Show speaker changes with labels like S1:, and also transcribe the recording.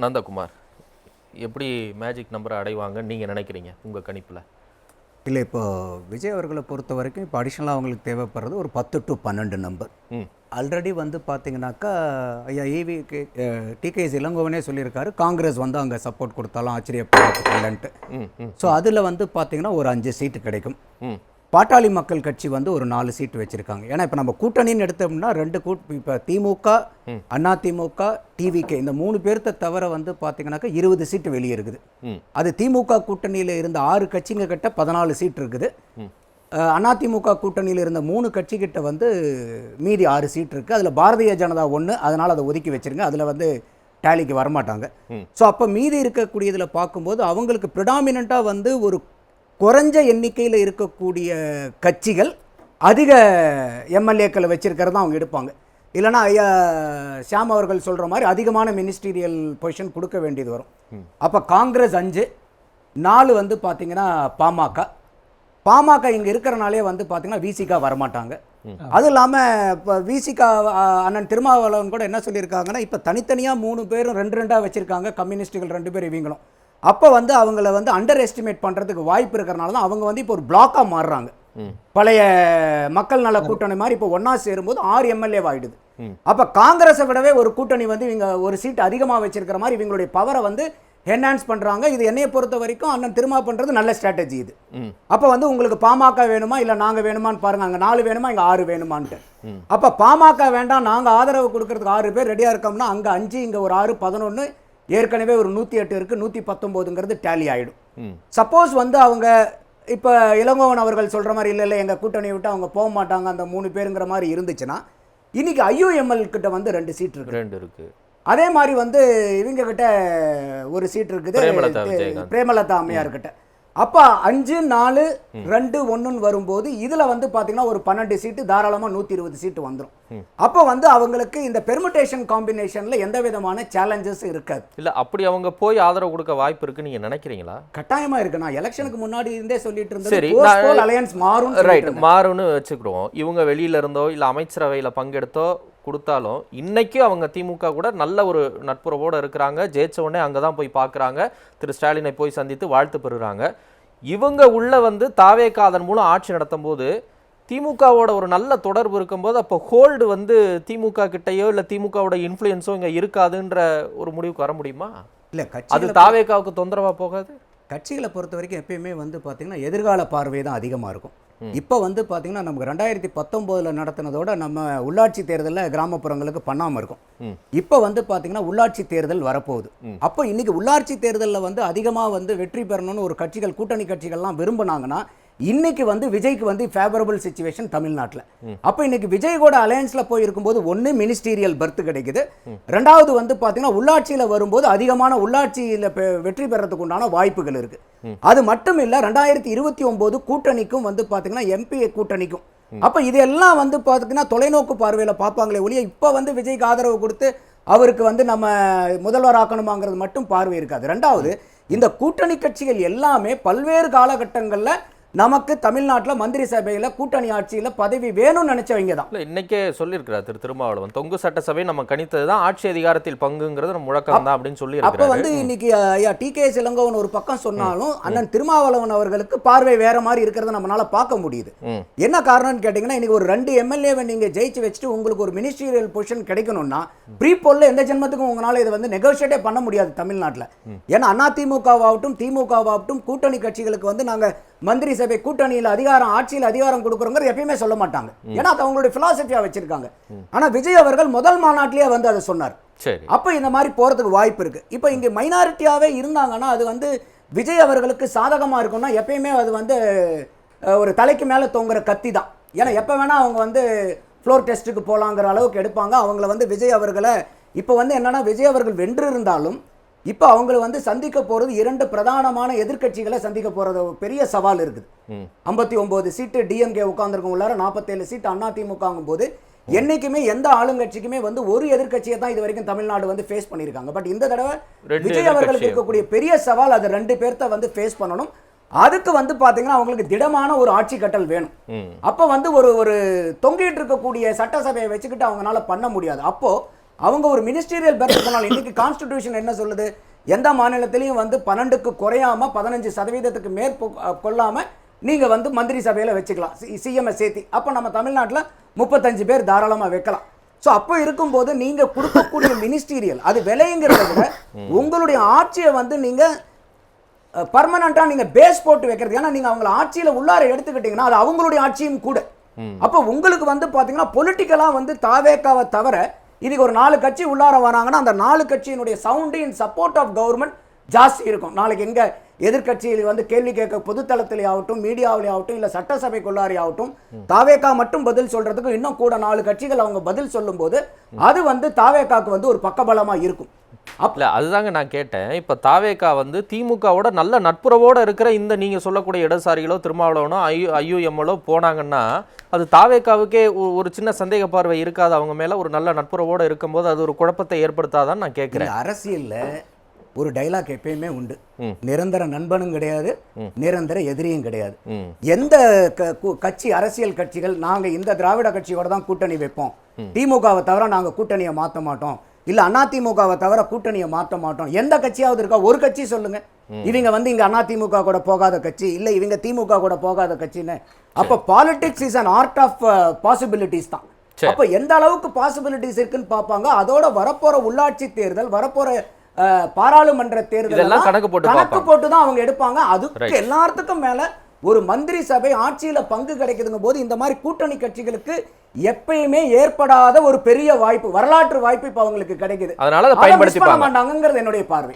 S1: நந்தகுமார் எப்படி மேஜிக் நம்பரை அடைவாங்கன்னு நீங்கள் நினைக்கிறீங்க உங்கள் கணிப்பில்?
S2: இல்லை, இப்போ விஜய் அவர்களை பொறுத்த வரைக்கும் இப்போ அடிஷ்னலாக அவங்களுக்கு தேவைப்படுறது ஒரு 10 to 12 நம்பர். ஆல்ரெடி வந்து பார்த்தீங்கன்னாக்கா ஐயா டிகேஎஸ் இளங்கோவனே சொல்லியிருக்காரு, காங்கிரஸ் வந்து அங்கே சப்போர்ட் கொடுத்தாலும் ஆச்சரியப்படுறதுக்கு இல்லைன்ட்டு. ஸோ அதில் வந்து பார்த்தீங்கன்னா ஒரு 5 சீட்டு கிடைக்கும். பாட்டாளி மக்கள் கட்சி வந்து ஒரு 4 சீட்டு வச்சுருக்காங்க. ஏன்னா இப்போ நம்ம கூட்டணின்னு எடுத்தோம்னா இப்போ திமுக, அதிமுக, டிவிகே இந்த 3 பேர்த்த தவிர வந்து பார்த்தீங்கன்னாக்கா 20 சீட்டு வெளியே இருக்குது. அது திமுக கூட்டணியில் இருந்த 6 கட்சிங்க கிட்ட 14 சீட் இருக்குது. அதிமுக கூட்டணியில் இருந்த 3 கட்சிக்கிட்ட வந்து மீதி 6 சீட் இருக்குது. அதில் பாரதிய ஜனதா 1, அதனால் அதை ஒதுக்கி வச்சுருங்க, அதில் வந்து டேலிக்கு வரமாட்டாங்க. ஸோ அப்போ மீதி இருக்கக்கூடியதில் பார்க்கும்போது அவங்களுக்கு ப்ரிடாமினண்ட்டாக வந்து ஒரு குறைஞ்ச எண்ணிக்கையில் இருக்கக்கூடிய கட்சிகள் அதிக எம்எல்ஏக்களை வச்சிருக்கிறது தான் அவங்க எடுப்பாங்க. இல்லைனா ஐயா ஷியாம் அவர்கள் சொல்கிற மாதிரி அதிகமான மினிஸ்டீரியல் பொசிஷன் கொடுக்க வேண்டியது வரும். அப்போ காங்கிரஸ் 5, 4 வந்து பார்த்திங்கன்னா பாமக இங்கே இருக்கிறனாலே வந்து பார்த்திங்கன்னா விசிகா வரமாட்டாங்க. அதுவும் இல்லாமல் இப்போ விசிகா அண்ணன் திருமாவளவன் கூட என்ன சொல்லியிருக்காங்கன்னா, இப்போ தனித்தனியாக 3 பேரும் 2 வச்சுருக்காங்க, கம்யூனிஸ்ட்டுகள் 2 பேர் இவங்களும். அப்போ வந்து அவங்கள வந்து அண்டர் எஸ்டிமேட் பண்ணுறதுக்கு வாய்ப்பு இருக்கிறனால தான் அவங்க வந்து இப்போ ஒரு பிளாக்காக மாறுறாங்க. பழைய மக்கள் நல கூட்டணி மாதிரி இப்போ ஒன்றா சேரும்போது 6 எம்எல்ஏ ஆகிடுது. அப்போ காங்கிரஸை விடவே ஒரு கூட்டணி வந்து இவங்க ஒரு சீட் அதிகமாக வச்சிருக்கிற மாதிரி இவங்களுடைய பவரை வந்து என்ஹான்ஸ் பண்ணுறாங்க. இது என்னையை பொறுத்த வரைக்கும் அண்ணன் திருமா பண்ணுறது நல்ல ஸ்ட்ராட்டஜி இது. அப்போ வந்து உங்களுக்கு பாமக வேணுமா இல்லை நாங்கள் வேணுமான்னு பாருங்கள், அங்கே 4 வேணுமா இங்கே 6 வேணுமான்ட்டு. அப்போ பாமக வேண்டாம், நாங்கள் ஆதரவு கொடுக்கறதுக்கு 6 பேர் ரெடியாக இருக்கோம்னா அங்கே 5, இங்கே ஒரு 6, 11, ஏற்கனவே ஒரு 108 இருக்குது, 119ங்கிறது டேலி ஆகிடும். சப்போஸ் வந்து அவங்க இப்போ இளங்கோவன் அவர்கள் சொல்கிற மாதிரி இல்லை எங்கள் கூட்டணியை விட்டு அவங்க போக மாட்டாங்க அந்த 3 பேருங்கிற மாதிரி இருந்துச்சுன்னா, இன்றைக்கி ஐயூஎம்எல் கிட்ட வந்து 2 சீட் இருக்குது. அதே மாதிரி வந்து இவங்க கிட்ட ஒரு சீட் இருக்குது, பிரேமலதா அம்மையார் கிட்ட. அப்போ 5, 4, 2, 1 வரும்போது இதில் வந்து பார்த்தீங்கன்னா ஒரு 12 சீட்டு தாராளமாக 120 சீட்டு வந்துடும். அப்போ வந்து அவங்களுக்கு இந்த பெர்முடேஷன் காம்பினேஷனில் எந்த விதமான சேலஞ்சஸ் இருக்காது.
S1: இல்லை அப்படி அவங்க போய் ஆதரவு கொடுக்க வாய்ப்பு இருக்குன்னு நீங்கள் நினைக்கிறீங்களா?
S2: கட்டாயமாக இருக்கு. நான் எலெக்ஷனுக்கு முன்னாடி இருந்தே சொல்லிட்டு இருந்தேன் அலையன்ஸ் மாறும்,
S1: ரைட் மாறும்னு வச்சுக்கிடுவோம். இவங்க வெளியில இருந்தோ இல்லை அமைச்சரவையில் பங்கெடுத்தோ கொடுத்தாலும் இன்னைக்கு அவங்க திமுக கூட நல்ல ஒரு நட்புறவோடு இருக்கிறாங்க. ஜெயிச்ச உடனே அங்கே தான் போய் பார்க்குறாங்க, திரு ஸ்டாலினை போய் சந்தித்து வாழ்த்து பெறுறாங்க. இவங்க உள்ள வந்து தாவேகா அதன் மூலம் ஆட்சி நடத்தும் போது திமுகவோட ஒரு நல்ல தொடர்பு இருக்கும்போது அப்போ ஹோல்டு வந்து திமுக கிட்டையோ இல்லை திமுகவோட இன்ஃப்ளூயன்ஸோ இங்கே இருக்காதுன்ற ஒரு முடிவுக்கு வர முடியுமா? இல்லை, அது தாவேகாவுக்கு தொந்தரவாக போகாது.
S2: கட்சிகளை பொறுத்த வரைக்கும் எப்பயுமே வந்து பார்த்தீங்கன்னா எதிர்கால பார்வை தான் அதிகமாக இருக்கும். இப்போ வந்து பார்த்தீங்கன்னா நமக்கு 2019 நடத்தினதோட நம்ம உள்ளாட்சி தேர்தலில் கிராமப்புறங்களுக்கு பண்ணாமல் இருக்கும். இப்போ வந்து பார்த்தீங்கன்னா உள்ளாட்சி தேர்தல் வரப்போகுது. அப்போ இன்னைக்கு உள்ளாட்சி தேர்தலில் வந்து அதிகமாக வந்து வெற்றி பெறணும்னு ஒரு கட்சிகள், கூட்டணி கட்சிகள்லாம் விரும்பினாங்கன்னா இன்னைக்கு வந்து விஜய்க்கு வந்து ஃபேவரபிள் சிச்சுவேஷன் தமிழ்நாட்டில். அப்போ இன்னைக்கு விஜய் கூட அலையன்ஸில் போய் இருக்கும்போது ஒன்று மினிஸ்டீரியல் பர்த் கிடைக்குது, 2வது வந்து பார்த்தீங்கன்னா உள்ளாட்சியில் வரும்போது அதிகமான உள்ளாட்சியில் வெற்றி பெறதுக்கு உண்டான வாய்ப்புகள் இருக்கு. அது மட்டும் இல்லை, 2029 கூட்டணிக்கும் வந்து பார்த்தீங்கன்னா எம்பி கூட்டணிக்கும். அப்போ இதெல்லாம் வந்து பார்த்தீங்கன்னா தொலைநோக்கு பார்வையில் பார்ப்பாங்களே ஒழிய இப்போ வந்து விஜய்க்கு ஆதரவு கொடுத்து அவருக்கு வந்து நம்ம முதல்வர் ஆக்கணுமாங்கிறது மட்டும் பார்வை இருக்காது. 2வது, இந்த கூட்டணி கட்சிகள் எல்லாமே பல்வேறு காலகட்டங்களில் நமக்கு தமிழ்நாட்டில் மந்திரி சபையில் கூட்டணி ஆட்சியில் பதவி வேணும்னு நினைச்சவங்க தான்.
S1: இல்லை, இன்னைக்கே சொல்லியிருக்கிறார் திரு திருமாவளவன், தொங்கு சட்டசபை நம்ம கணித்தது தான் ஆட்சி அதிகாரத்தில் பங்குங்கிறது நம்ம முழக்கம் தான் அப்படின்னு சொல்லி.
S2: அப்போ வந்து இன்னைக்கு டிகேஎஸ் இளங்கோவன் ஒரு பக்கம் சொன்னாலும் அண்ணன் திருமாவளவன் அவர்களுக்கு பார்வை வேற மாதிரி இருக்கிறத நம்மளால பார்க்க முடியுது. என்ன காரணம்னு கேட்டீங்கன்னா, இன்னைக்கு ஒரு 2 எம்எல்ஏவை நீங்க ஜெயிச்சு வச்சுட்டு உங்களுக்கு ஒரு மினிஸ்டீரியல் பொசிஷன் கிடைக்கணும்னா ப்ரீ போல்ல எந்த ஜென்மத்துக்கும் உங்களால இதை வந்து நெகோஷியேட்டே பண்ண முடியாது தமிழ்நாட்டில். ஏன்னா அதிமுகவாகட்டும் திமுகவாகட்டும் கூட்டணி கட்சிகளுக்கு வந்து நாங்கள் மந்திரி சபை கூட்டணியில் அதிகாரம், ஆட்சியில் அதிகாரம் கொடுக்குறோங்கிறது எப்பயுமே சொல்ல மாட்டாங்க. ஏன்னா அது அவங்களுடைய பிலாசபியா வச்சிருக்காங்க. ஆனா விஜய் அவர்கள் முதல் மாநாட்டிலேயே வந்து அதை சொன்னார். அப்ப இந்த மாதிரி போறதுக்கு வாய்ப்பு இருக்கு. இப்ப இங்க மைனாரிட்டியாவே இருந்தாங்கன்னா அது வந்து விஜய் அவர்களுக்கு சாதகமா இருக்கும்னா எப்பயுமே அது வந்து ஒரு தலைக்கு மேல தொங்குற கத்தி தான். ஏன்னா எப்ப வேணா அவங்க வந்து ஃப்ளோர் டெஸ்ட்டுக்கு போலாங்கிற அளவுக்கு எடுப்பாங்க. அவங்கள வந்து விஜய் அவர்களை இப்போ வந்து என்னன்னா விஜய் அவர்கள் வென்று இருந்தாலும் இப்போ அவங்களை வந்து சந்திக்க போறது 2 பிரதானமான எதிர்கட்சிகளை சந்திக்க போறது பெரிய சவால் இருக்குது. 59 சீட்டு டிஎம்கே உட்கார்ந்துருக்கும், உள்ளார 47 சீட்டு அதிமுகங்கும் போது என்னைக்குமே எந்த ஆளுங்கட்சிக்குமே வந்து ஒரு எதிர்கட்சியை தான் இது வரைக்கும் தமிழ்நாடு வந்து ஃபேஸ் பண்ணியிருக்காங்க. பட் இந்த தடவை விஜய் அவர்களுக்கு இருக்கக்கூடிய பெரிய சவால் அது 2 பேர்த்த வந்து ஃபேஸ் பண்ணணும். அதுக்கு வந்து பாத்தீங்கன்னா அவங்களுக்கு திடமான ஒரு ஆட்சி கட்டல் வேணும். அப்போ வந்து ஒரு தொங்கிட்டு இருக்கக்கூடிய சட்டசபையை வச்சுக்கிட்டு அவங்களால பண்ண முடியாது. அப்போ அவங்க ஒரு மினிஸ்டீரியல் பெர்த் போனாலும் இன்னைக்கு கான்ஸ்டிடியூஷன் என்ன சொல்லுது, எந்த மாநிலத்திலையும் வந்து 12க்கு குறையாம 15% மேற்கொள்ளாம நீங்க வந்து மந்திரி சபையில வச்சுக்கலாம் சிஎம் சேர்த்தி. அப்ப நம்ம தமிழ்நாட்டுல 35 பேர் தாராளமா வைக்கலாம். ஸோ அப்போ இருக்கும்போது நீங்க கொடுக்கக்கூடிய மினிஸ்டீரியல் அது விலைங்கிறத விட உங்களுடைய ஆட்சியை வந்து நீங்க பர்மனண்டா நீங்க பேஸ் போட்டு வைக்கிறது. ஏன்னா நீங்க அவங்களை ஆட்சியில உள்ளார எடுத்துக்கிட்டீங்கன்னா அது அவங்களுடைய ஆட்சியும் கூட. அப்போ உங்களுக்கு வந்து பாத்தீங்கன்னா பொலிட்டிக்கலா வந்து தாவேக்காவை தவிர இதுக்கு ஒரு 4 கட்சி உள்ளார வராங்கன்னா அந்த 4 கட்சியினுடைய sound in support of government ஜாஸ்தி இருக்கும். நாளைக்கு எங்க எதிர்கட்சியில் வந்து கேள்வி கேட்க பொதுத்தளத்திலே ஆகட்டும், மீடியாவிலே ஆகட்டும், இல்ல சட்டசபைக்குள்ளாரி ஆகட்டும், தாவேக்கா மட்டும் பதில் சொல்றதுக்கு இன்னும் கூட 4 கட்சிகள் அவங்க பதில் சொல்லும் போது அது வந்து தாவேக்காக்கு வந்து ஒரு பக்கபலமா இருக்கும்.
S1: இல்ல அதுதாங்க நான் கேட்டேன். இப்ப தாவேக்கா வந்து திமுகவோட நல்ல நட்புறவோட இருக்கிற இந்த நீங்க சொல்லக்கூடிய இடதுசாரிகளோ திருமாவளவனோ ஐயுஎம்எலோ போனாங்கன்னா அது தாவேக்காவுக்கே ஒரு சின்ன சந்தேக பார்வை இருக்காது அவங்க மேல? ஒரு நல்ல நட்புறவோட இருக்கும்போது அது ஒரு குழப்பத்தை ஏற்படுத்தாதான் நான் கேட்கிறேன்.
S2: அரசியல்ல ஒரு டைலாக் எப்பயுமே உண்டு, நிரந்தர நண்பனும் கிடையாது, நிரந்தர எதிரியும் கிடையாது. எந்த கட்சி அரசியல் கட்சிகள் நாங்க இந்த திராவிட கட்சியோட தான் கூட்டணி வைப்போம், திமுகவை தவிர நாங்க கூட்டணியை மாற்ற மாட்டோம், இல்ல அதிமுகவை தவிர கூட்டணியை மாற்ற மாட்டோம், எந்த கட்சியாவது இருக்கா? ஒரு கட்சி சொல்லுங்க இவங்க வந்து இங்க அதிமுக கூட போகாத கட்சி, இல்ல இவங்க திமுக கூட போகாத கட்சின்னு. அப்ப politics is an art of possibilities தான். அப்ப எந்த அளவுக்கு பாசிபிலிட்டிஸ் இருக்குன்னு பார்ப்பாங்க. அதோட வரப்போற உள்ளாட்சி தேர்தல், வரப்போற பாராளுமன்ற தேர்தல் கணக்கு போட்டு தான் அவங்க எடுப்பாங்க. அதுக்கு எல்லாத்துக்கும் மேல ஒரு மந்திரி சபை ஆட்சியில பங்கு கிடைக்குதுங்க போது இந்த மாதிரி கூட்டணி கட்சிகளுக்கு எப்பயுமே ஏற்படாத ஒரு பெரிய வாய்ப்பு, வரலாற்று வாய்ப்பு இப்ப அவங்களுக்கு கிடைக்குது.
S1: அதனால அதை பயன்படுத்தி
S2: மாட்டாங்கிறது என்னுடைய பார்வை.